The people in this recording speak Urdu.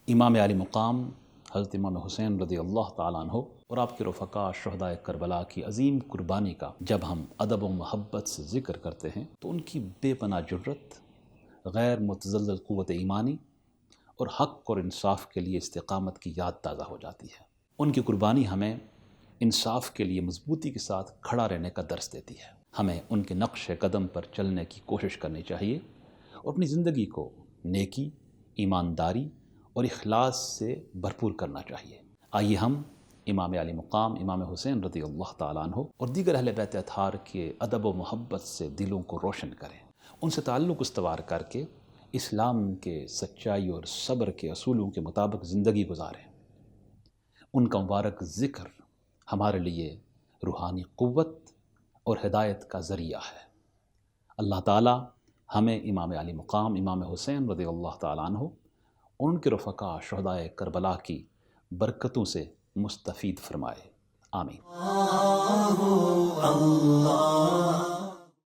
امام علی مقام حضرت امام حسین رضی اللہ تعالیٰ عنہ اور آپ کے رفقا شہدائے کربلا کی عظیم قربانی کا جب ہم ادب و محبت سے ذکر کرتے ہیں تو ان کی بے پناہ جرت، غیر متزلزل قوت ایمانی اور حق اور انصاف کے لیے استقامت کی یاد تازہ ہو جاتی ہے۔ ان کی قربانی ہمیں انصاف کے لیے مضبوطی کے ساتھ کھڑا رہنے کا درس دیتی ہے۔ ہمیں ان کے نقش قدم پر چلنے کی کوشش کرنی چاہیے اور اپنی زندگی کو نیکی، ایمانداری اور اخلاص سے بھرپور کرنا چاہیے۔ آئیے ہم امام علی مقام امام حسین رضی اللہ تعالیٰ عنہ اور دیگر اہل بیت اطہار کے ادب و محبت سے دلوں کو روشن کریں، ان سے تعلق استوار کر کے اسلام کے سچائی اور صبر کے اصولوں کے مطابق زندگی گزاریں۔ ان کا مبارک ذکر ہمارے لیے روحانی قوت اور ہدایت کا ذریعہ ہے۔ اللہ تعالیٰ ہمیں امام علی مقام امام حسین رضی اللہ تعالیٰ عنہ اور ان کے رفقا شہدائے کربلا کی برکتوں سے مستفید فرمائے۔ آمین۔